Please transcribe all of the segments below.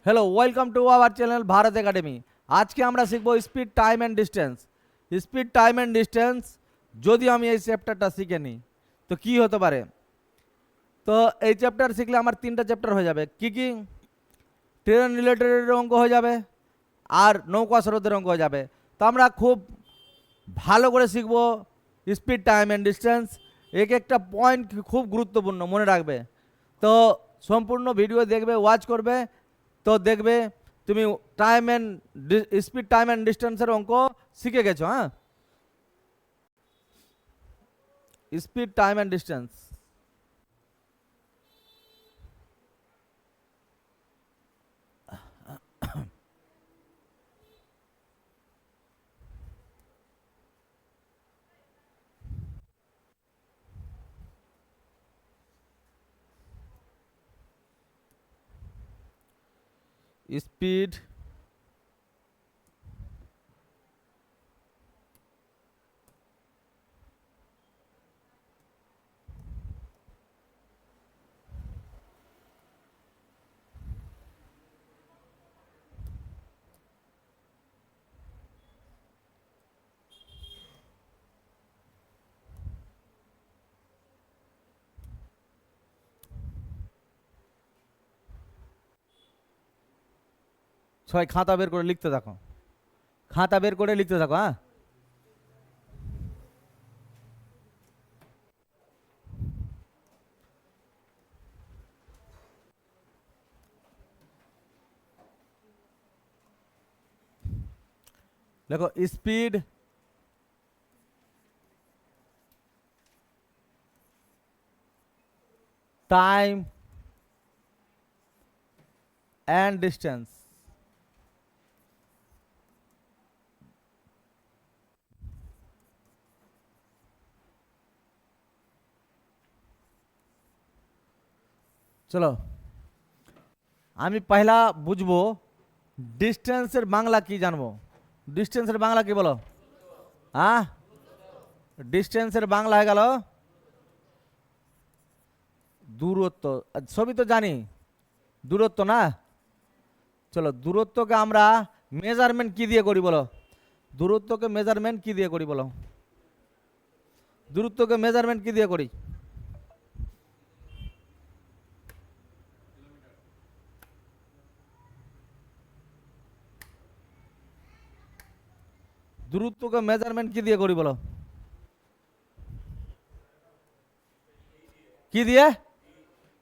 Hello, welcome to our channel Bharat academy. আজকে আমরা শিখবো speed, time and distance. Speed, time and distance যদি আমি এই চ্যাপ্টারটা শিখে নিই তো কি হতে পারে। তো এই চ্যাপ্টার শিখলে আমার তিনটা চ্যাপ্টার হয়ে যাবে। কি কি? ট্রেন রিলেটেড অঙ্ক হয়ে যাবে আর নৌকা স্রোতের অঙ্ক হয়ে যাবে। তো আমরা খুব ভালো করে শিখবো স্পিড, টাইম অ্যান্ড ডিস্টেন্স। এক একটা পয়েন্ট খুব গুরুত্বপূর্ণ, মনে রাখবে। তো সম্পূর্ণ ভিডিও দেখবে, ওয়াচ করবে, তো দেখবে তুমি time and speed, time and ডিস্টেন্সের অঙ্ক শিখে গেছো। হ্যাঁ, speed, time and distance. Speed, সবাই খাতা বের করে লিখতে থাকো, খাতা বের করে লিখতে থাকো। হ্যাঁ, দেখো স্পিড, টাইম অ্যান্ড ডিস্টেন্স। চলো আমি পহলা বুঝবো ডিস্টেন্সের বাংলা কি জানবো। ডিস্টেন্সের বাংলা কি বলো? হ্যাঁ, ডিস্টেন্সের বাংলা হয়ে গেল দূরত্ব। সবই তো জানি, দূরত্ব না। চলো দূরত্বকে আমরা মেজারমেন্ট কি দিয়ে করি বলো? দূরত্বকে মেজারমেন্ট কি দিয়ে করি বলো? দূরত্বকে মেজারমেন্ট কি দিয়ে করি? দূরত্বকে মেজারমেন্ট কি দিয়ে করি বলো? কি দিয়ে?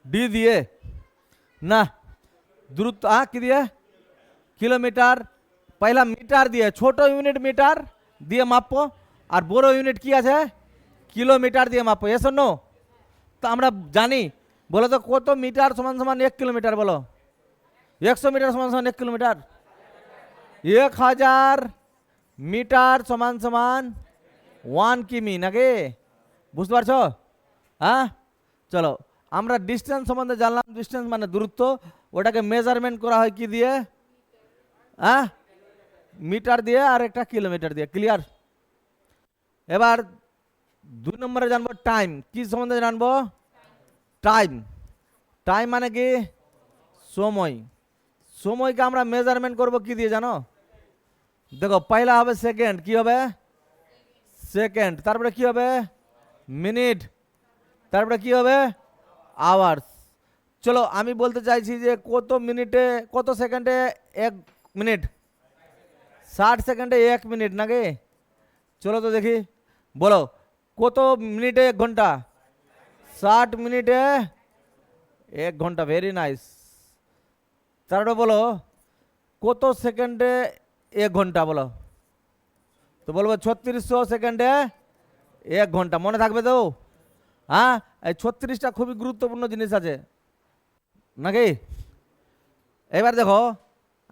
ডি দিয়ে না। দূরত্ব কি দিয়ে? কিলোমিটার। পহলা মিটার দিয়ে, ছোট ইউনিট মিটার দিয়ে মাপবো, আর বড় ইউনিট কি আছে? কিলোমিটার দিয়ে মাপবো। S no? তো আমরা জানি, বলো তো কত মিটার সমান সমান 1 কিলোমিটার বলো? 100 মিটার সমান সমান 1 কিলোমিটার। 1000 মিটার সমান সমান 1 কিমি নাকি? বুঝতে পারছো? হ্যাঁ, চলো আমরা ডিস্টেন্স সম্বন্ধে জানলাম। ডিস্টেন্স মানে দূরত্ব, ওটাকে মেজারমেন্ট করা হয় কি দিয়ে? হ্যাঁ, মিটার দিয়ে আর একটা কিলোমিটার দিয়ে। ক্লিয়ার? এবার 2 নম্বরে জানবো টাইম। কি সম্বন্ধে জানবো? টাইম। টাইম মানে কি? সময়। সময়কে আমরা মেজারমেন্ট করব কি দিয়ে জানো? দেখো পয়লা হবে সেকেন্ড। কি হবে? সেকেন্ড। তারপরে কি হবে? মিনিট। তারপরে কি হবে? আওয়ার্স। চলো আমি বলতে চাইছি যে কত মিনিটে, কত সেকেন্ডে 1 মিনিট? 60 সেকেন্ডে 1 মিনিট নাকি? চলো তো দেখি, বলো কত মিনিটে 1 ঘন্টা? 60 মিনিটে 1 ঘন্টা। Very nice. তারপরে বলো কত সেকেন্ডে 1 ঘন্টা বলো? তো বলবো 3600 সেকেন্ডে 1 ঘন্টা। মনে থাকবে তো? হ্যাঁ, এই 36টা খুবই গুরুত্বপূর্ণ জিনিস আছে নাকি? এবার দেখো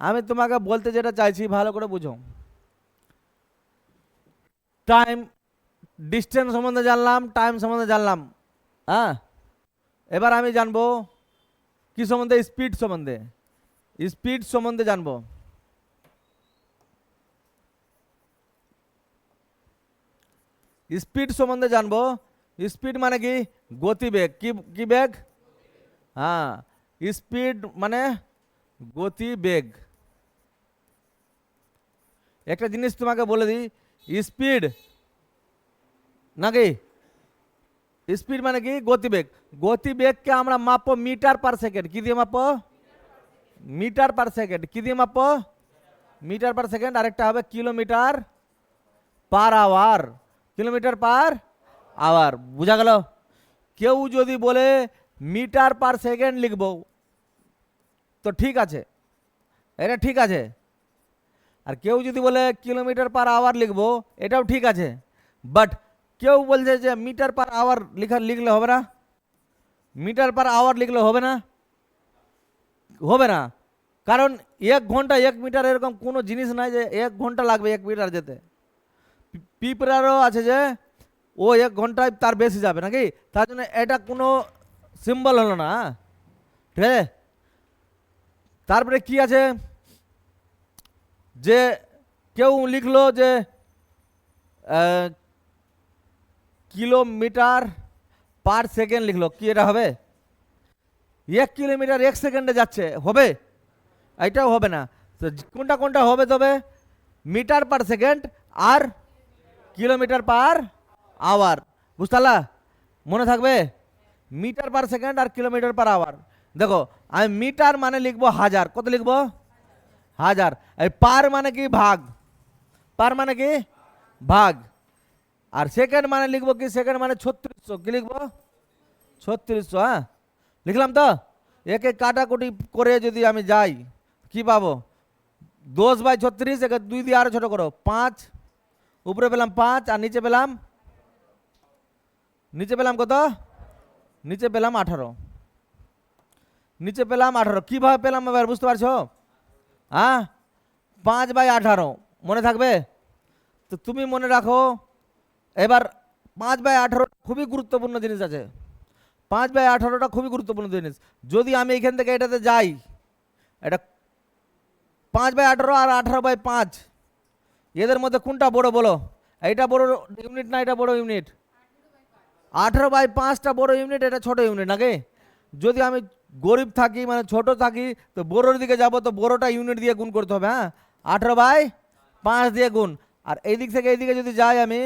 আমি তোমাকে বলতে যেটা চাইছি ভালো করে বুঝো। টাইম, ডিস্টেন্স সম্বন্ধে জানলাম, টাইম সম্বন্ধে জানলাম। হ্যাঁ, এবার আমি জানবো কি সম্বন্ধে? স্পিড সম্বন্ধে। স্পিড সম্বন্ধে জানবো। স্পিড সম্বন্ধে জানবো। স্পিড মানে কি? গতিবেগ। কি কি বেগ? হ্যাঁ, স্পিড মানে গতি বেগ। একটা জিনিস তোমাকে বলে দিই, স্পিড নাকি, স্পিড মানে কি গতিবেগ। গতিবেগকে আমরা মাপবো মিটার পার সেকেন্ড। কি দিয়ে মাপবো? Metre per second. কি দিয়ে মাপবো? Metre per second. আরেকটা হবে kilometre per hour. Kilometre per hour. বুঝা গেল? কেউ যদি বলে মিটার পার সেকেন্ড লিখবো তো ঠিক আছে, এটা ঠিক আছে। আর কেউ যদি বলে কিলোমিটার পার আওয়ার লিখবো, এটাও ঠিক আছে। বাট কেউ বলছে যে মিটার পার আওয়ার লিখলে হবে না, মিটার পার আওয়ার লিখলে হবে না, হবে না। কারণ 1 ঘন্টা 1 মিটার এরকম কোনো জিনিস নাই যে 1 ঘন্টা লাগবে 1 মিটার যেতে। পিঁপড়ারও আছে যে ও 1 ঘন্টায় তার বেশি যাবে নাকি, তার জন্য এটা কোনো সিম্বল হলো না। ঠিক আছে, তারপরে কি আছে যে কেউ লিখলো যে কিলোমিটার পার সেকেন্ড লিখলো, কি এটা হবে? 1 কিলোমিটার 1 সেকেন্ডে যাচ্ছে, হবে? এটাও হবে না। তো কোনটা কোনটা হবে তবে? মিটার পার সেকেন্ড আর কিলোমিটার পার আওয়ার। বুঝতে পারলা? মনে থাকবে, মিটার পার সেকেন্ড আর কিলোমিটার পার আওয়ার। দেখো আমি মিটার মানে লিখবো 1000। কত লিখবো? 1000। এই পার মানে কি ভাগ, পার মানে কি ভাগ। আর সেকেন্ড মানে লিখবো কি, সেকেন্ড মানে 3600। কি লিখবো? 3600। হ্যাঁ লিখলাম তো। একে কাটাকুটি করে যদি আমি যাই কি পাবো? 10/36। একে 2 দিয়ে আরো ছোট করো, 5। উপরে পেলাম 5 আর নিচে পেলাম, নিচে পেলাম কত? নিচে পেলাম 18। নিচে পেলাম 18। কিভাবে পেলাম এবার বুঝতে পারছো? হ্যাঁ 5/18 মনে থাকবে তো তুমি মনে রাখো। এবার 5/18 খুবই গুরুত্বপূর্ণ জিনিস আছে। 5/18টা খুবই গুরুত্বপূর্ণ জিনিস। যদি আমি এখান থেকে এটাতে যাই, এটা 5/18 আর 18/5, এদের মধ্যে কোনটা বড় বলো? এইটা বড় ইউনিট না এটা বড় ইউনিট? 18/5টা বড় ইউনিট, এটা ছোট ইউনিট নাকি? যদি আমি গরিব থাকি মানে ছোট থাকি তো বড়োর দিকে যাব, তো বড়টা ইউনিট দিয়ে গুণ করতে হবে। হ্যাঁ 18/5 দিয়ে গুণ। আর এই দিক থেকে এইদিকে যদি যাই আমি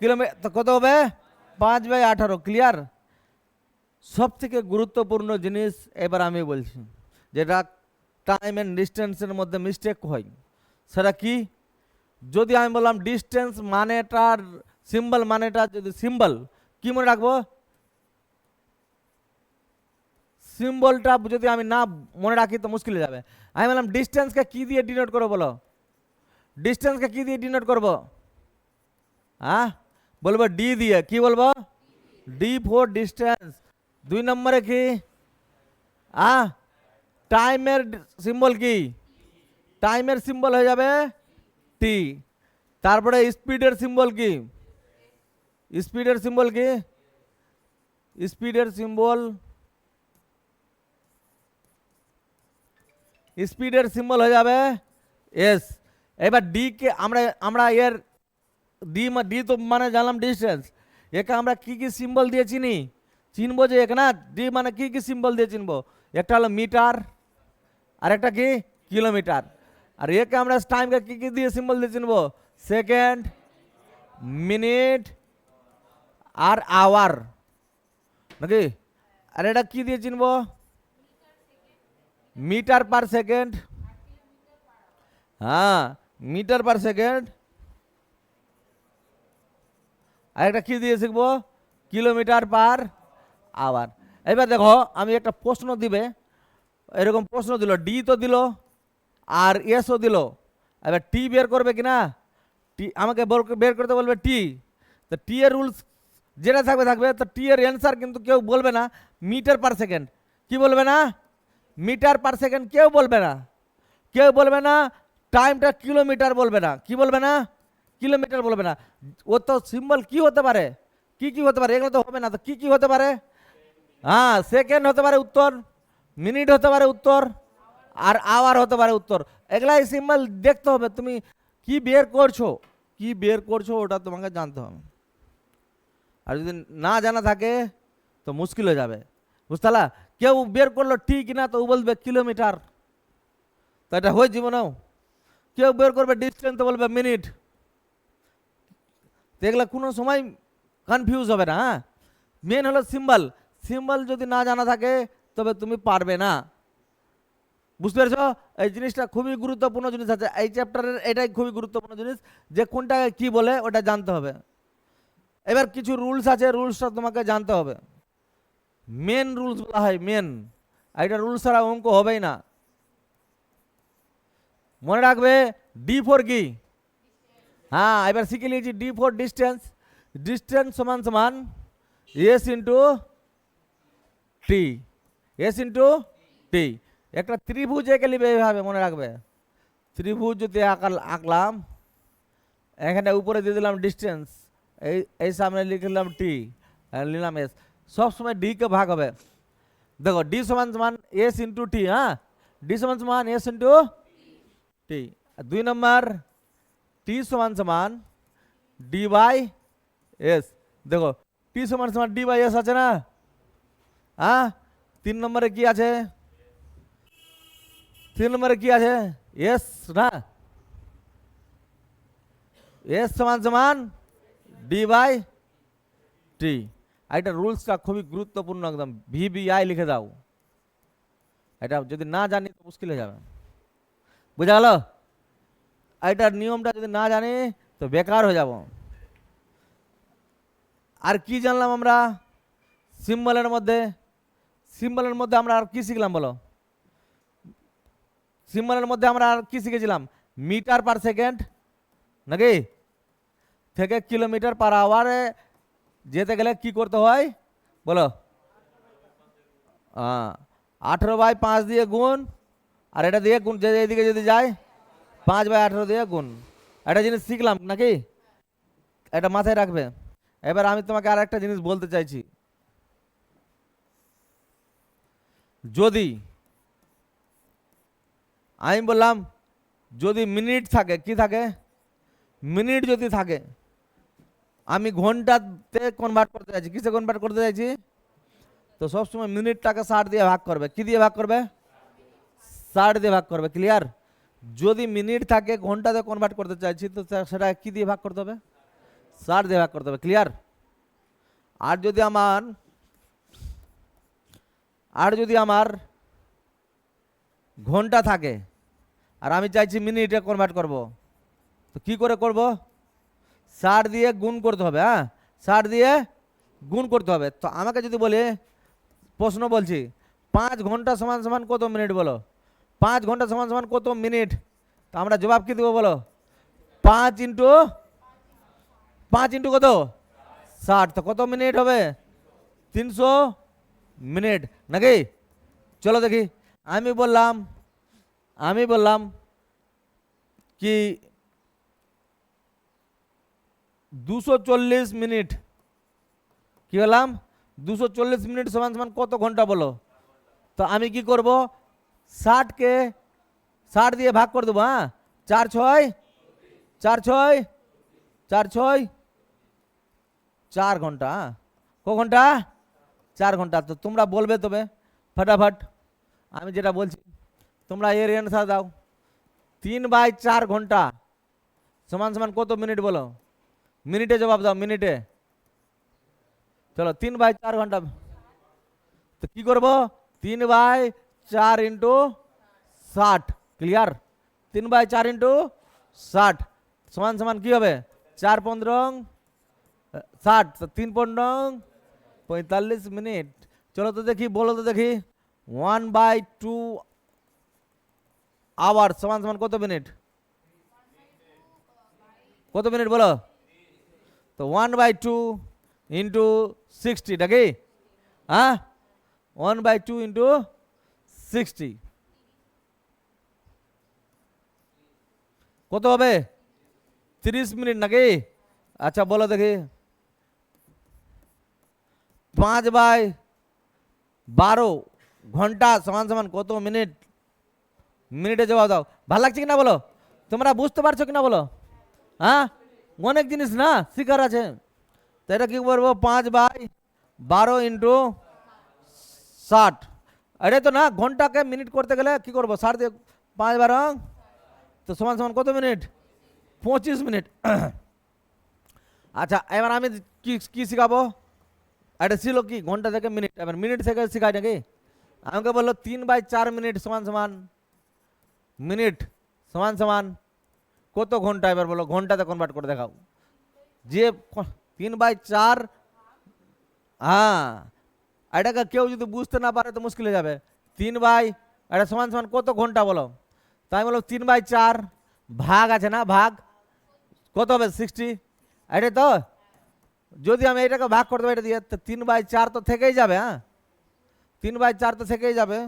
কিলোমিটার, কত হবে? 5/18। ক্লিয়ার? সব থেকে গুরুত্বপূর্ণ জিনিস এবার আমি বলছি, যেটা টাইম অ্যান্ড ডিস্টেন্সের মধ্যে মিস্টেক হয়, সেটা কি? যদি আমি বললাম ডিস্টেন্স মানেটার সিম্বল, মানেটা যদি সিম্বল কি মনে রাখবো? সিম্বলটা যদি আমি না মনে রাখি তো মুশকিল হয়ে যাবে। আমি বললাম ডিস্টেন্সকে কি দিয়ে ডিনোট করবো বলো? ডিস্টেন্সকে কি দিয়ে ডিনোট করবো? হ্যাঁ বলবো ডি দিয়ে। কি বলবো? D for distance. 2 নম্বরে কি? টাইমের সিম্বল কি? টাইমের সিম্বল হয়ে যাবে টি। তারপরে স্পিডের সিম্বল কি? স্পিডের সিম্বল কি? স্পিডের সিম্বল, স্পিডের সিম্বল হয়ে যাবে এস। এবার ডি কে আমরা আমরা এর ডি তো মানে জানলাম ডিস্টেন্স, একে আমরা কি কি সিম্বল দিয়ে চিনি? চিনবো যে এক না, ডি মানে কি কি সিম্বল দিয়ে চিনবো? একটা হলো মিটার, আর একটা কি কিলোমিটার। আর একে আমরা টাইমকে কি কি দিয়ে সিম্বল দিয়ে চিনবো? সেকেন্ড, মিনিট আর আওয়ার নাকি? আর এটা কি দিয়ে চিনবো? Metre per second. হ্যাঁ মিটার পার সেকেন্ড। আর একটা কি দিয়ে শিখবো? Kilometre per hour. এবার দেখো আমি একটা প্রশ্ন দিবে, এরকম প্রশ্ন দিল, ডি তো দিল আর এসও দিল। এবার টি বের করবে কিনা? টি আমাকে বের করতে বলবে টি। তো টি এর রুলস যেটা থাকবে থাকবে। তো টি এর অ্যান্সার কিন্তু কেউ বলবে না মিটার পার সেকেন্ড। কি বলবে না? মিটার পার সেকেন্ড কেউ বলবে না। কেউ বলবে না টাইমটা কিলোমিটার বলবে না। কি বলবে না? কিলোমিটার বলবে না। ও তো সিম্বল কি হতে পারে? কি কি হতে পারে? এগুলো তো হবে না। তো কি কি হতে পারে? হ্যাঁ সেকেন্ড হতে পারে উত্তর, মিনিট হতে পারে উত্তর, আর আওয়ার হতে পারে উত্তর। এগুলাই সিম্বল দেখতে হবে তুমি কি বের করছো, কি বের করছো ওটা তোমাকে জানতে হবে। আর যদি না জানা থাকে তো মুশকিল হয়ে যাবে। বুঝতে পারলা? কেউ বের করলো ঠিক না তো ও বলবে কিলোমিটার, তো এটা হয় জীবনেও। কেউ বের করবে ডিস্টেন্স তো বলবে মিনিট, তো এগুলো কোনো সময় কনফিউজ হবে না। হ্যাঁ, মেন হলো সিম্বল। সিম্বল যদি না জানা থাকে তবে তুমি পারবে না। বুঝতে পেরেছো? এই জিনিসটা খুবই গুরুত্বপূর্ণ জিনিস আছে এই চ্যাপ্টারের, এটাই খুবই গুরুত্বপূর্ণ জিনিস যে কোনটাকে কি বলে ওটা জানতে হবে। এবার কিছু রুলস আছে, রুলসটা তোমাকে জানতে হবে। মেন রুলস বলা হয় মেন, এটা রুলস ছাড়া অঙ্ক হবেই না। মনে রাখবে ডি ফোর কি? হ্যাঁ, এবার শিখে নিয়েছি ডি ফোর ডিস্টেন্স। ডিস্টেন্স সমান সমান S into T, S into T. একটা ত্রিভুজ এঁকে নিবে এইভাবে, মনে রাখবে। ত্রিভুজ যদি আঁকলাম, এখানে উপরে দিয়ে দিলাম ডিস্টেন্স, এই সামনে লিখলাম টি, নিলাম এস। সবসময় ডি কে ভাগ হবে। দেখো ডি সমান সমান এস ইন্টু টি। হ্যাঁ, ডি সমান সমান এস ইন্টু টি। 2 নম্বর টি সমান সমান ডি বাই এস। দেখো টি সমান সমান ডি বাই এস আছে না? হ্যাঁ, 3 নম্বরে কি আছে? 3 নম্বরে কি আছে? এস না, এস সমান সমান ডি বাই টি। এটা রুলসটা খুবই গুরুত্বপূর্ণ, একদম ভিবিআই লিখে দাও। এটা যদি না জানি তো মুশকিল হয়ে যাবে। বুঝা গেল? এটার নিয়মটা যদি না জানি তো বেকার হয়ে যাব। আর কি জানলাম আমরা সিম্বলের মধ্যে? সিম্বলের মধ্যে আমরা আর কি শিখলাম বলো? সিম্বলের মধ্যে আমরা আর কি শিখেছিলাম? মিটার পার সেকেন্ড নাকি থেকে কিলোমিটার পার আওয়ারে যেতে গেলে কি করতে হয় বলো? 18/5 দিয়ে গুণ, আর এটা দিয়ে গুণ, এদিকে যদি যায় 5/18 দিয়ে গুণ। একটা জিনিস শিখলাম নাকি, এটা মাথায় রাখবে। এবার আমি তোমাকে আর একটা জিনিস বলতে চাইছি। যদি আমি বললাম যদি মিনিট থাকে, কি থাকে? মিনিট যদি থাকে, আমি ঘন্টাতে কনভার্ট করতে চাইছি। কিসে কনভার্ট করতে চাইছি? তো সবসময় মিনিটটাকে 60 দিয়ে ভাগ করবে। কি দিয়ে ভাগ করবে? 60 দিয়ে ভাগ করবে। ক্লিয়ার? যদি মিনিট থাকে ঘন্টাতে কনভার্ট করতে চাইছি তো সেটা কি দিয়ে ভাগ করতে হবে? 60 দিয়ে ভাগ করতে হবে। ক্লিয়ার? আর যদি আমার ঘন্টা থাকে আর আমি চাইছি মিনিটে কনভার্ট করব, তো কি করে করব? 60 দিয়ে গুণ করতে হবে। হ্যাঁ, 60 দিয়ে গুণ করতে হবে। তো আমাকে যদি বলে, প্রশ্ন বলছি 5 ঘন্টা সমান সমান কত মিনিট বলো? 5 ঘন্টা সমান সমান কত মিনিট? তো আমরা জবাব কি দেবো বলো? 5 ইন্টু কত? 60। তো কত মিনিট হবে? 300 মিনিট নাকি? চলো দেখি। আমি বললাম কি 240 মিনিট। কি বললাম? 240 মিনিট সমান সমান কত ঘন্টা বলো? তো আমি কি করব? 60কে 60 দিয়ে ভাগ করে দেবো। হ্যাঁ, 4 6 4 ঘন্টা। ক ঘন্টা? 4 ঘন্টা। তো তোমরা বলবে তবে ফটাফট আমি যেটা বলছি, তোমরা এর অ্যান্সার দাও। 3/4 ঘন্টা সমান সমান কত মিনিট বলো? মিনিটে জবাব দাও, মিনিটে। চলো 3/4 ঘন্টা। তো কি করবো? 3/4 ইন্টু 60। ক্লিয়ার? 3/4 ইন্টু 60 সমান সমান কি হবে? 4 15 60। তো 3 15 45 মিনিট। চলো তো দেখি, বলো তো দেখি 1/2 আওয়ার সমান সমান কত মিনিট? কত মিনিট বলো? তো 1/2 ইন্টু 60 নাকি? হ্যাঁ, 1/2 ইন্টু 60 কত হবে? 30 মিনিট নাকি? আচ্ছা বলো দেখি 5/12 ঘন্টা সমান সমান কত মিনিট? মিনিটে জবাব দাও। ভালো লাগছে কিনা বলো? তোমরা বুঝতে পারছো কিনা বলো? হ্যাঁ, অনেক জিনিস না শিকার আছে। তো এটা কি করবো? 5/12 ইন্টু 60। এটাই তো না, ঘন্টাকে মিনিট করতে গেলে কি করবো? 60 দিয়ে 5 বারং তো সমান সমান কত মিনিট? 25 মিনিট। আচ্ছা এবার আমি কি কি শিখাবো? এটা ছিল কি ঘন্টা থেকে মিনিট, এবার মিনিট থেকে শিখাই নাকি? আমাকে বললো 3/4 মিনিট সমান সমান মিনিট সমান সমান কত ঘন্টা? এবার বলো ঘন্টাতে কনভার্ট করে দেখাও। যে 3/4, হ্যাঁ এটাকে কেউ যদি বুঝতে না পারে তো মুশকিল হয়ে যাবে। 3 এটা সমান সমান কত ঘন্টা বলো? তাই বলো 3/4 ভাগ আছে না, ভাগ কত হবে? 60। এটা তো যদি আমি এটাকে ভাগ করতে পারি এটা দিয়ে, তো 3/4 তো থেকেই যাবে। হ্যাঁ 3/4 তো থেকেই যাবে।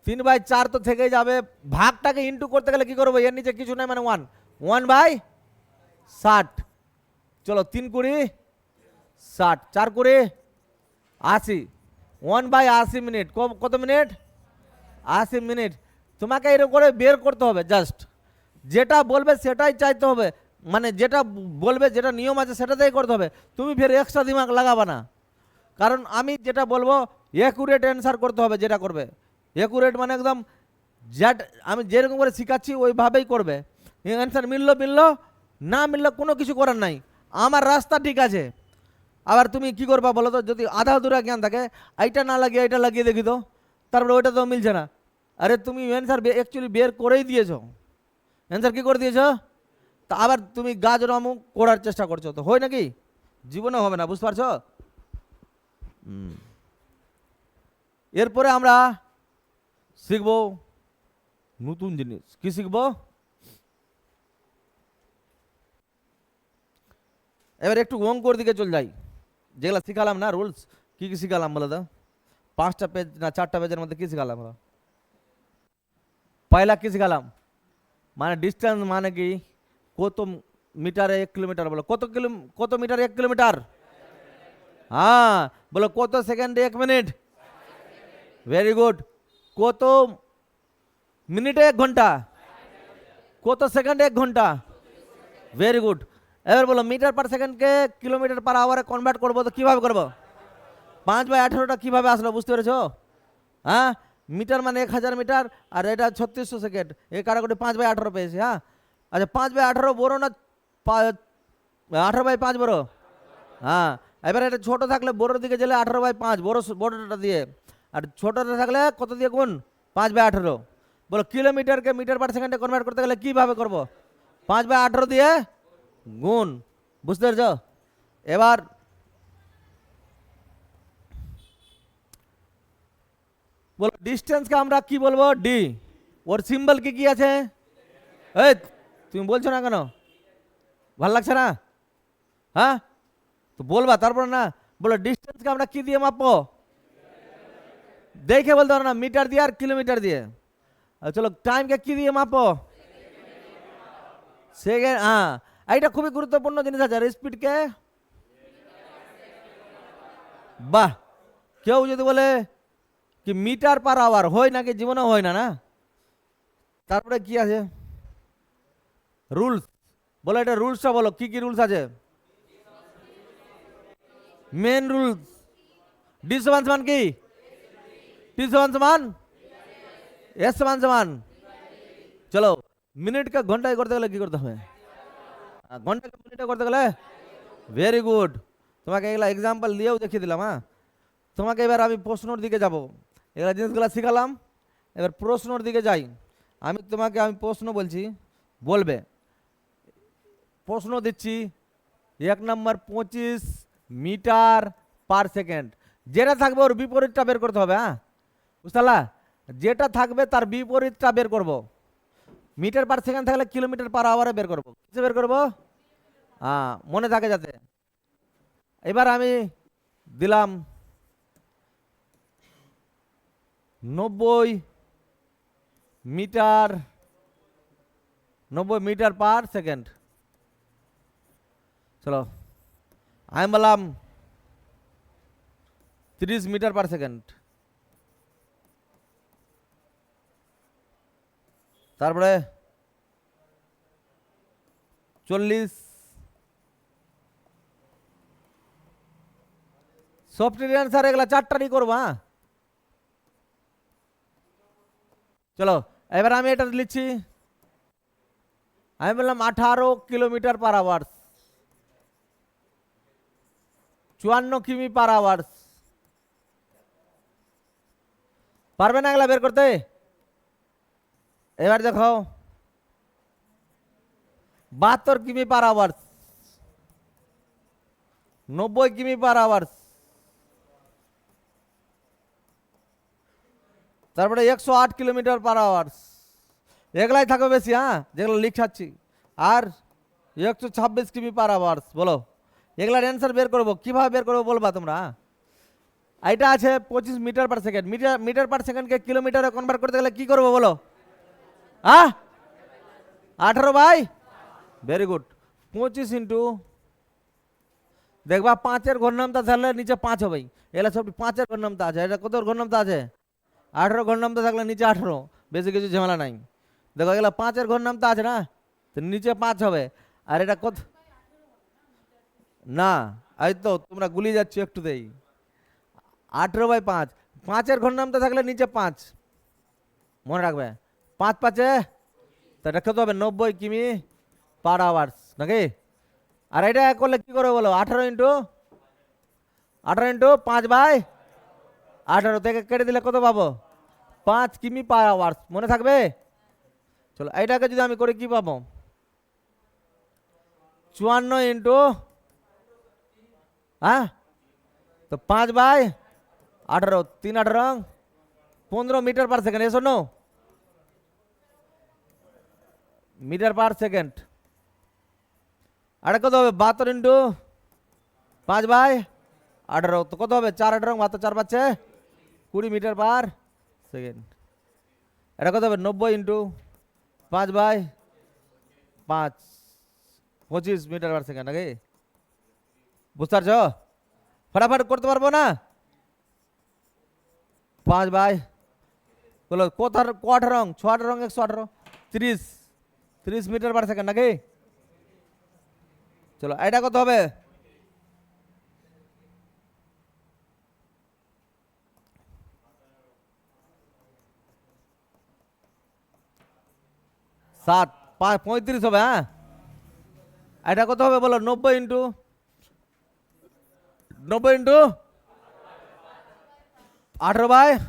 3/4 তো থেকেই যাবে। ভাগটাকে ইন্টু করতে গেলে কি করবো? এর নিচে কিছু নাই মানে 1/60। চলো 3×20 60, 4×20 80, 1/80 মিনিট। কত মিনিট? 80 মিনিট। তোমাকে এরকম করে বের করতে হবে, জাস্ট যেটা বলবে সেটাই চাইতে হবে, মানে যেটা বলবে যেটা নিয়ম আছে সেটাতেই করতে হবে। তুমি ফের এক্সট্রা দিমাগ লাগাবা না, কারণ আমি যেটা বলবো অ্যাকুরেট অ্যান্সার করতে হবে। যেটা করবে অ্যাকুরেট মানে একদম যেটা আমি যেরকম করে শিখাচ্ছি ওইভাবেই করবে। অ্যান্সার মিললো মিললো, না মিললো কোনো কিছু করার নাই, আমার রাস্তা ঠিক আছে। আবার তুমি কি করবা বলো তো? যদি আধা আধুরা জ্ঞান থাকে, এইটা না লাগিয়ে এটা লাগিয়ে দেখি তো, তারপরে ওইটা তো মিলছে না। আরে তুমি অ্যান্সার অ্যাকচুয়ালি বের করেই দিয়েছো, অ্যান্সার কি করে দিয়েছো, তা আবার তুমি গাছ রমু করার চেষ্টা করছো, তো হয় নাকি? জীবনে হবে না, বুঝতে পারছো? এরপরে আমরা শিখবো নতুন জিনিস। কি শিখবো? এবার একটু অঙ্কর দিকে চলে যাই। যেগুলা শিখালাম না রুলস, কি কি শিখালাম বলো তো? 5টা পেজ না 4টা পেজের মধ্যে কি শিখালাম? পয়লা কি শিখালাম? মানে ডিস্টেন্স মানে কি, কত মিটারে 1 কিলোমিটার, বলো কত মিটারে 1 কিলোমিটার? হ্যাঁ বলো কত সেকেন্ডে 1 মিনিট? Very good. কত মিনিটে 1 ঘন্টা? কত সেকেন্ডে 1 ঘন্টা? Very good. এবার বলো মিটার পার সেকেন্ডকে কিলোমিটার পার আওয়ারে কনভার্ট করবো, তো কিভাবে করবো? 5/18টা কিভাবে আসলো বুঝতে পেরেছো? হ্যাঁ মিটার মানে 1000 মিটার, আর এটা 3600 সেকেন্ড, এই কাটাকুটি 5/18 পেয়েছি। হ্যাঁ আচ্ছা 5/18 বড় না 18/5 বড়? হ্যাঁ এবার এটা ছোট থাকলে বড়োর দিকে গেলে 18/5 বড়টা দিয়ে, আর ছোটটা থাকলে কত দিয়ে গুণ? 5/18। বলো কিলোমিটারকে মিটার পার সেকেন্ডে কনভার্ট করতে গেলে কিভাবে করবো? 5/18 দিয়ে গুণ। বুঝতে পেরেছো? এবার বলো ডিস্টেন্সকে আমরা কি বলবো? ডি। ওর সিম্বল কি কি আছে? এই তুমি বলছো না কেন? ভাল লাগছে না? হ্যাঁ তো বলবা তারপর না। বলো ডিস্টেন্সকে আমরা কি দিয়ে মাপবো? দেখে বলতে পারো না, মিটার দিয়ে আর কিলোমিটার দিয়ে। চলো টাইমকে কি দিয়ে মাপো? সেকেন্ড। হ্যাঁ এইটা খুবই গুরুত্বপূর্ণ জিনিস আছে। স্পিডকে, বাহ, কেউ যদি বলে কি মিটার পার আওয়ার, হয় নাকি? জীবনে হয় না, না। তারপরে কি আছে? রুলস। বলো এটা রুলসটা বলো, কি কি রুলস আছে? Main rules. ডি সমান সমান কি? টি সমান সমান এস সমান সমান। চলো মিনিটকে ঘন্টায় করতে গেলে কি করতে হবে? ঘন্টাকে মিনিটে করতে গেলে, ভেরি গুড। তোমাকে এগুলা এক্সাম্পল দিয়েও দেখিয়ে দিলাম। হ্যাঁ তোমাকে এবার আমি প্রশ্নর দিকে যাব। এগুলা জিনিসগুলো শিখালাম, এবার প্রশ্নর দিকে যাই। আমি প্রশ্ন বলছি, বলবে। প্রশ্ন দিচ্ছি 1 নম্বর 25 মিটার পার সেকেন্ড। যেটা থাকবে ওর বিপরীতটা বের করতে হবে। হ্যাঁ বুঝলা, যেটা থাকবে তার বিপরীতটা বের করব। মিটার পার সেকেন্ড থাকলে কিলোমিটার পার আওয়ারে বের করবো। কিসে বের করবো? হ্যাঁ মনে থাকে যাতে। এবার আমি দিলাম 90 মিটার 90 মিটার পার সেকেন্ড। চলো আমি বললাম 30 মিটার পার সেকেন্ড। তারপরে 40। সফটওয়্যার অ্যান্সার এগুলা 4টারই করবো। হ্যাঁ চলো এবার আমি এটা লিখছি, আমি বললাম 18 কিলোমিটার পার আওয়ার্স, 54 কিমি পার আওয়ার্স। পারবে না এগুলা বের করতে? এবার দেখো 72 কিমি পার আওয়ার্স, 90 কিমি পার আওয়ার্স, তারপরে 108 কিলোমিটার পার আওয়ার্স। এগুলাই থাকবে বেশি, হ্যাঁ যেগুলো লিখাচ্ছি। আর 126 কিমি পার আওয়ার্স। বলো এগুলার অ্যান্সার বের করবো, কিভাবে বের করবো বলবা তোমরা। এটা আছে 25 metre per second, metre per সেকেন্ডকে কিলোমিটারে কনভার্ট করতে গেলে কি করবো বলো? হ্যাঁ 18 ভেরি গুড, 25 ইন্টু, দেখবা 5-এর ঘর নামতা থাকলে নিচে 5 হবে, এগুলা সব 5-এর ঘর নামতা আছে। এটা কত ঘর নামতা আছে? 18 ঘর নামতা থাকলে নিচে 18, বেশি কিছু ঝামেলা নাই। দেখো এগুলা 5-এর ঘর নামতা আছে না, তো নিচে 5 হবে। আর এটা কত না, এই তো তোমরা গুলি যাচ্ছ একটুতেই। 18/5, 5-এর ঘর নামতে থাকলে নিচে 5, মনে রাখবে 5-5-এ, তো এটা কত হবে? 90 কিমি পার আওয়ার্স নাকি? আর এটা করলে কি করবে বলো? 18 ইন্টু 5/18 থেকে কেটে দিলে কত পাবো? 5 কিমি পার আওয়ার্স, মনে থাকবে? চলো এইটাকে যদি আমি করি কি পাবো? 54 ইন্টু, হ্যাঁ তো 5/18, 3-18, 15 মিটার পার সেকেন্ড। এসো নো মিটার পার সেকেন্ড। আর কত হবে? 72 ইন্টু 5/18, তো কত হবে? 4-18, 4-5-এ 20 মিটার পার সেকেন্ড। এটা কত হবে? 90 ইন্টু 5/5, 25 মিটার পার সেকেন্ড নাকি? বুঝতে পারছো? ফটাফট করতে পারবো না? 5 বাই বলো কোথার কোয়াটার রং 6 রং 118, 30 মিটার পার সেকেন্ড নাকি? চলো এটা কত হবে? সাত 35 হবে। হ্যাঁ এটা কত হবে বলো? 90 ইন্টু 18/5,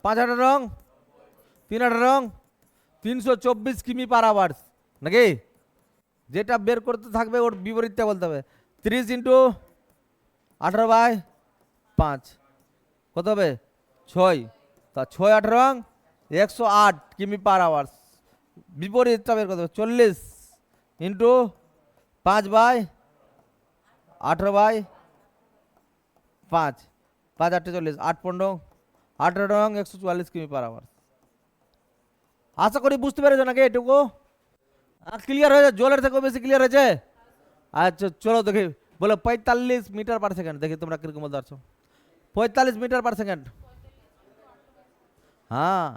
18 রং 3-18 রং 324 কিমি পার আওয়ার্স নাকি? যেটা বের করতে থাকবে ওর বিপরীতটা বলতে হবে। 30 ইন্টু 18/5 কত হবে? 6, তা 6-8 রং 108 কিমি পার আওয়ার্স। বিপরীতটা বের করতে হবে। 40 ইন্টু 5/18/5, 5-8 40, 8-15, 18 রং 144 কিমি পার আওয়ার। আশা করি বুঝতে পেরেছো নাকি এটুকু? ক্লিয়ার হয়েছে? জলের থেকেও বেশি ক্লিয়ার হয়েছে? আচ্ছা চলো দেখি বলো 45 মিটার পার সেকেন্ড। দেখি তোমরা কিরকম বলতে পারছো। 45 মিটার পার সেকেন্ড। হ্যাঁ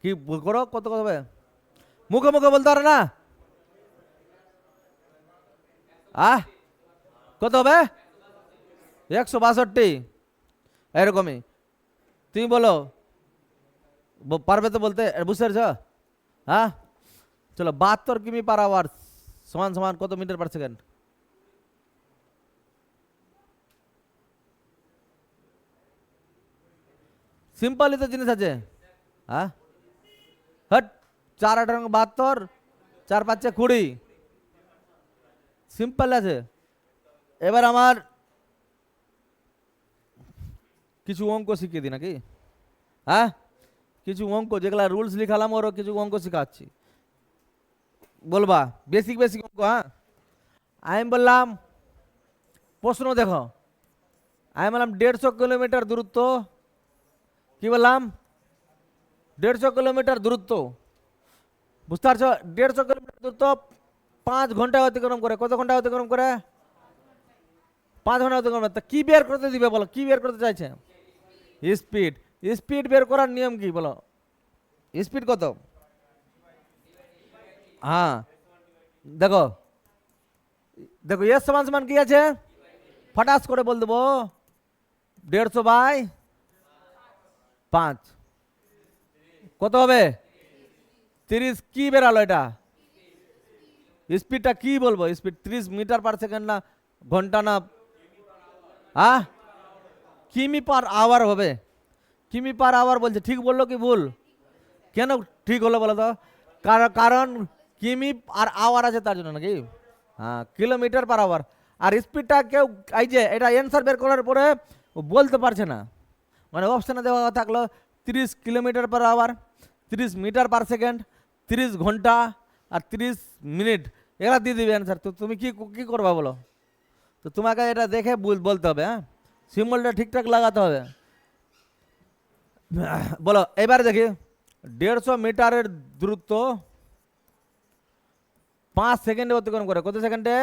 কি করো? কত কত হবে? মুখে মুখে বলতে পারো না? কত হবে? 162 এরকমই। তুমি বলো পারবে তো বলতে? বুঝতে পারছো? হ্যাঁ চলো 72 কিমি পার আওয়ার সমান সমান কত মিটার পার সেকেন্ড? সিম্পলই তো জিনিস আছে। হ্যাঁ হট 4-8 রং 72, 4-5 20, সিম্পল আছে। এবার আমার কিছু অঙ্ক শিখিয়ে দিই নাকি? হ্যাঁ কিছু অঙ্ক যেগুলা রুলস লিখালাম ওরও কিছু অঙ্ক শিখাচ্ছি, বলবা বেসিক বেসিক অঙ্ক। হ্যাঁ আমি বললাম প্রশ্ন দেখো, আমি বললাম 150 কিলোমিটার দূরত্ব, কি বললাম? 150 কিলোমিটার দূরত্ব, বুঝতে পারছো? 150 কিলোমিটার দূরত্ব 5 ঘন্টা অতিক্রম করে। কত ঘন্টা অতিক্রম করে? 5 ঘন্টা অতিক্রম করে। তা কি বের করতে দিবে বলো? কি বের করতে চাইছে? স্পিড। স্পিড বের করার নিয়ম কি বলো? স্পিড কত? হ্যাঁ দেখো দেখো এর সমান সমান কি আছে? ফটাস করে বল দেবো 150/5, কত হবে? 30 কি বেরালো এটা? স্পিডটা কি বলবো? স্পিড 30 মিটার পার সেকেন্ড না ঘন্টা না কিমি পার আওয়ার হবে। কিমি পার আওয়ার বলছে, ঠিক বললো কি ভুল? কেন ঠিক হলো বলো তো? কারণ কিমি আর আওয়ার আছে তার জন্য নাকি? Kilometre per hour. আর স্পিডটা কেউ এই যে এটা অ্যান্সার বের করার পরে বলতে পারছে না, মানে অপশানে দেওয়া থাকলো 30 kilometre per hour, 30 metre per second, 30 ঘন্টা আর 30 মিনিট, এরা দিয়ে দিবে অ্যান্সার। তো তুমি কি করবা বলো? তো তোমাকে এটা দেখে বলতে হবে, সিম্বলটা ঠিকঠাক লাগাতে হবে। বলো এবারে দেখি 150 মিটারের দূরত্ব 5 সেকেন্ডে অতিক্রম করে। কত সেকেন্ডে?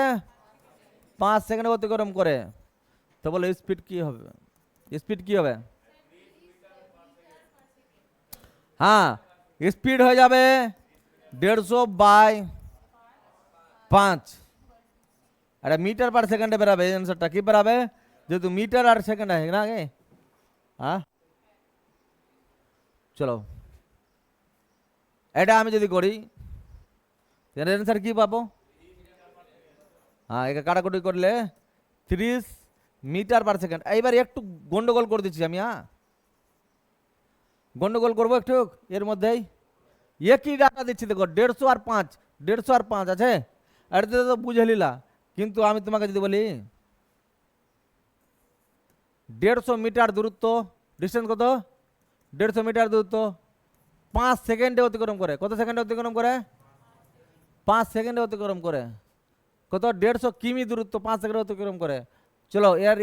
5 সেকেন্ডে অতিক্রম করে। তো বলো স্পিড কি হবে? স্পিড কি হবে? স্পিড হয়ে যাবে 150/5। আরে মিটার পার সেকেন্ডে বেরাবে অ্যান্সারটা। কি বেরাবে? যেহেতু মিটার আর সেকেন্ড আছে না আগে। চলো এটা আমি যদি করি এর অ্যান্সার কি পাবো? একে কাটাকুটি করলে 30 মিটার পার সেকেন্ড। এইবার একটু গন্ডগোল করে দিচ্ছি আমি, গন্ডগোল করবো একটু এর মধ্যেই। একই ডাটা দিচ্ছি, দেখো 150 আর 5, 150 আর 5 আছে, এটা তো বুঝে নিলা। কিন্তু আমি তোমাকে যদি বলি 150 মিটার দূরত্ব, ডিস্টেন্স কত? 150 মিটার দূরত্ব 5 সেকেন্ডে অতিক্রম করে। কত সেকেন্ডে অতিক্রম করে? 5 সেকেন্ডে অতিক্রম করে। কত? 150 কিমি দূরত্ব 5 সেকেন্ডে অতিক্রম করে। চলো এর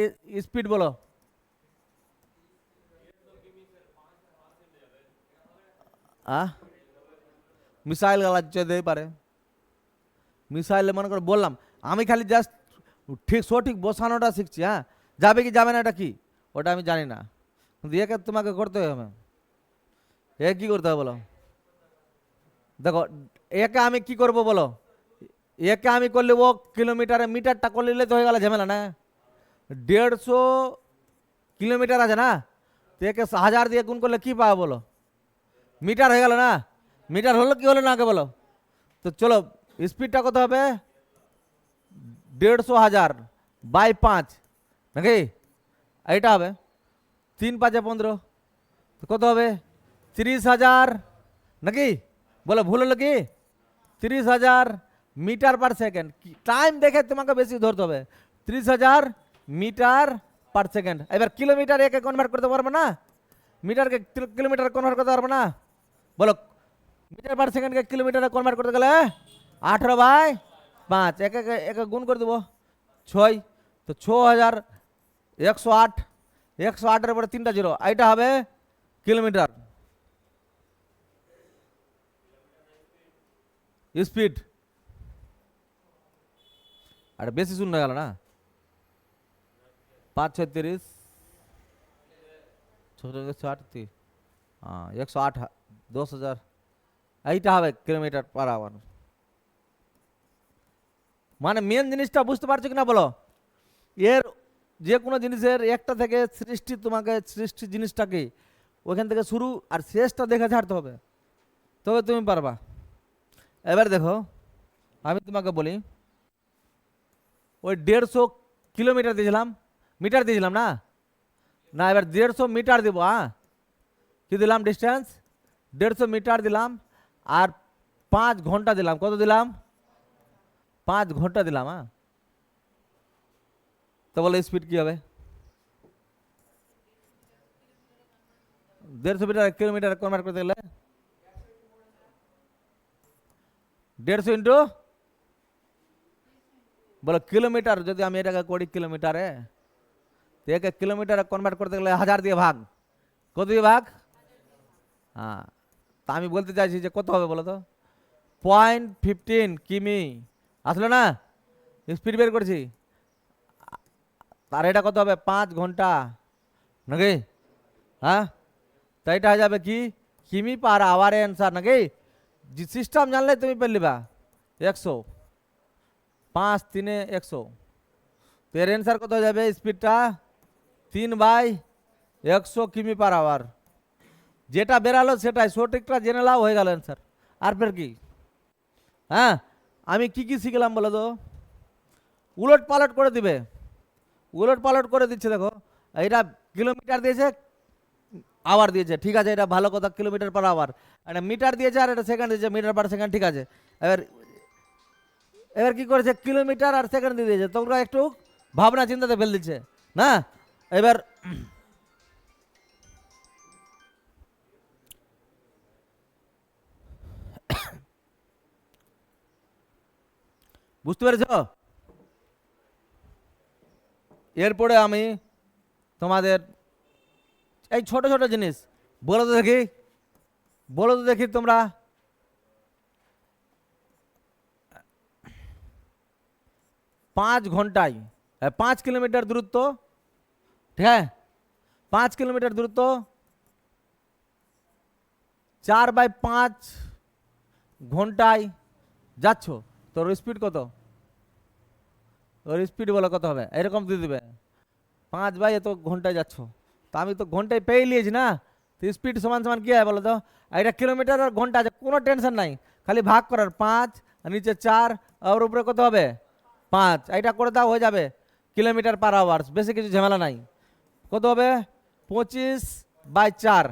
স্পিড বলো। মিসাইল গালাতে পারে। মিসাইল মনে করে বললাম, আমি খালি জাস্ট ঠিক সঠিক বসানোটা শিখছি। যাবে কি যাবে না এটা কি ওটা আমি জানি না, কিন্তু একে তোমাকে করতে হবে। এ কি করতে হবে বলো? দেখো একে আমি কি করব বলো? একে আমি করলে ও কিলোমিটারে মিটারটা করলে তো হয়ে গেল ঝামেলা না। 150 কিলোমিটার আছে না, তো একে 1000 দিয়ে গুণ করলে কি পাবো বলো? মিটার হয়ে গেল না। মিটার হলো কি হলো না আগে বলো? তো চলো স্পিডটা কত হবে? 150,000/5 নাকি? এইটা হবে 3 5 15, তো কত হবে? 30,000 নাকি? বলো ভুল হলো কি? 30,000 মিটার পার সেকেন্ড। টাইম দেখে তোমাকে বেশি ধরতে হবে। 30,000 মিটার পার সেকেন্ড। এবার কিলোমিটার একে কনভার্ট করতে পারবো না, মিটারকে কিলোমিটার কনভার্ট করতে পারবো না। বলো মিটার পার সেকেন্ডকে কিলোমিটারে কনভার্ট করতে গেলে 18/5 একে একে গুণ করে দেবো 6, তো 6,108। 108-এর পরে 3টা জিরো, এইটা হবে কিলোমিটার স্পিড। আর বেশি শূন্য গেল না। 5 6 30, 108 108 10,000, এইটা হবে কিলোমিটার পার আওয়ার। মানে মেন জিনিসটা বুঝতে পারছো কিনা বলো? এর যে কোনো জিনিসের একটা থেকে সৃষ্টি, তোমাকে সৃষ্টি জিনিসটাকে ওখান থেকে শুরু আর শেষটা দেখে ছাড়তে হবে, তবে তুমি পারবা। এবার দেখো আমি তোমাকে বলি, ওই 150 কিলোমিটার দিয়েছিলাম, মিটার দিয়েছিলাম না, না এবার 150 মিটার দিব। কি দিলাম? ডিস্টেন্স 150 মিটার দিলাম আর 5 ঘন্টা দিলাম। কত দিলাম? 5 ঘন্টা দিলাম। তো বলো স্পিড কি হবে? 150 মিটার কিলোমিটার কনভার্ট করতে গেলে 150 ইন্টু বলো কিলোমিটার। যদি আমি এটাকে করি কিলোমিটারে, তো একে কিলোমিটারে কনভার্ট করতে গেলে 1000 দিয়ে ভাগ। কত দিয়ে ভাগ? তা আমি বলতে চাইছি যে কত হবে বলো তো? 0.15 কিমি আসলো না, স্পিড বের করেছি। তার এটা কত হবে? 5 ঘন্টা নাকি? তাই এটা হয়ে যাবে কি কিমি পার আওয়ার অ্যান্সার নাকি? সিস্টেম জানলে তুমি পেয়ে লিবা 100, 5 3 100। তো এর অ্যান্সার কত হয়ে যাবে? স্পিডটা 3/100 কিমি পার আওয়ার। যেটা বেরালো সেটাই সঠিকটা জেনে লাও, হয়ে গেল অ্যান্সার। আর ফের কি? হ্যাঁ, আমি কি কি শিখলাম বলো তো? উলট পালট করে দিবে, উলট পালট করে দিচ্ছে। দেখো এটা কিলোমিটার দিয়েছে, আওয়ার দিয়েছে, ঠিক আছে, এটা ভালো কথা, কিলোমিটার পার আওয়ার। এটা মিটার দিয়েছে আর এটা সেকেন্ড দিয়েছে, মিটার পার সেকেন্ড, ঠিক আছে। এবার এবার কি করেছে, কিলোমিটার আর সেকেন্ড দিয়ে দিয়েছে, তোমরা একটু ভাবনা চিন্তাতে ফেল দিচ্ছে না। এবার বুঝতে পেরেছ? এরপরে আমি তোমাদের এই ছোট ছোট জিনিস বলো তো দেখি, বলো তো দেখি তোমরা 5 ঘন্টায় 5 কিলোমিটার দূরত্ব, ঠিক আছে, 5 কিলোমিটার দূরত্ব 4/5 ঘন্টায় যাচ্ছ, তোর স্পিড কত? ওর স্পিড বলো কত হবে, এরকম দিয়ে দিবে 5/এত ঘন্টায় যাচ্ছ। তো আমি তো ঘন্টায় পেয়ে নিয়েছি না, তো স্পিড সমান সমান কি হয় বলো তো? আর এটা কিলোমিটার আর ঘন্টা আছে, কোনো টেনশন নাই, খালি ভাগ করার 5 আর নিচে 4 আর উপরে কত হবে 5, এটা করে দাও হয়ে যাবে কিলোমিটার পার আওয়ার্স, বেশি কিছু ঝামেলা নাই। কত হবে 25/4,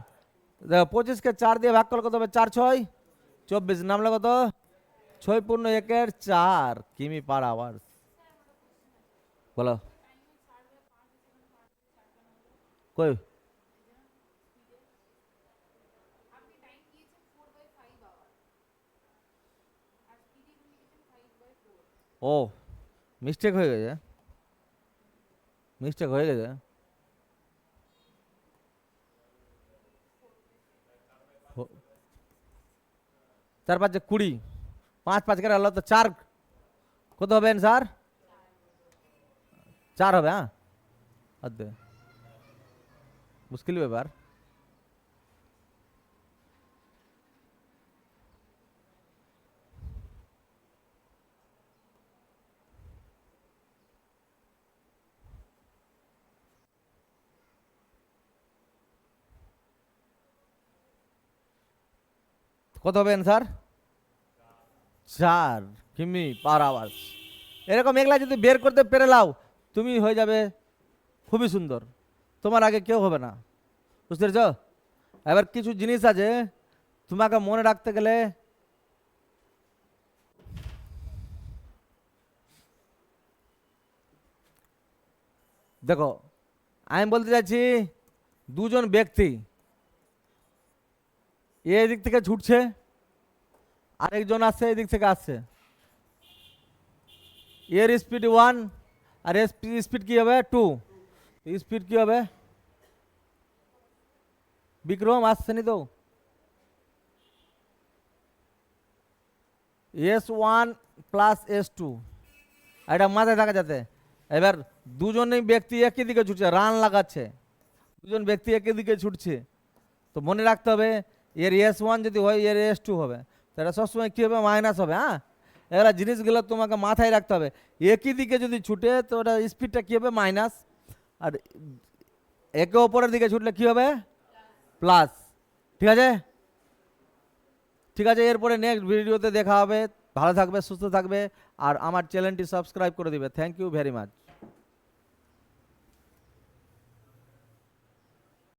দেখো 25কে 4 দিয়ে ভাগ করলে কত হবে, 4×6 = 24, নামলে কত 6×1=4 কিমি পার আওয়ার্স। বলো কই, ও মিস্টেক হয়ে গেছে, মিস্টেক হয়ে গেছে। হো- 4×5 = 20, 5×5 হলো তো 4, কত হবে স্যার? 4 হবে, হ্যাঁ আদে মুশকিল ব্যাপার। কত হবে স্যার? 4 কিমি পার আওয়ার্স। এরকম এগুলা যদি বের করতে পেরে লাও, তুমি হয়ে যাবে খুবই সুন্দর, তোমার আগে কেউ হবে না। বুঝতে পেরেছ? এবার কিছু জিনিস আছে তোমাকে মনে রাখতে গেলে, দেখো আমি বলতে চাচ্ছি, দুজন ব্যক্তি এদিক থেকে ছুটছে, আরেকজন আসছে এদিক থেকে আসছে, এর স্পিড 1 আর এর স্পিড কি হবে 2, স্পিড কি হবে? বিক্রম আসছে নি তো, S1 + S2, এটা মাথায় থাকা যাতে। এবার দুজনেই ব্যক্তি একই দিকে ছুটছে, রান লাগাচ্ছে, দুজন ব্যক্তি একই দিকে ছুটছে, তো মনে রাখতে হবে এর S1 যদি হয় এর S2 হবে, তো এটা সবসময় কী হবে, মাইনাস হবে। হ্যাঁ, এগুলো জিনিসগুলো তোমাকে মাথায় রাখতে হবে। একই দিকে যদি ছুটে তো ওটা স্পিডটা কী হবে, মাইনাস, আর একে অপরের দিকে ছুটলে কী হবে, প্লাস। ঠিক আছে, ঠিক আছে, এরপরে নেক্সট ভিডিওতে দেখা হবে। ভালো থাকবে, সুস্থ থাকবে, আর আমার চ্যানেলটি সাবস্ক্রাইব করে দিবে। Thank you very much.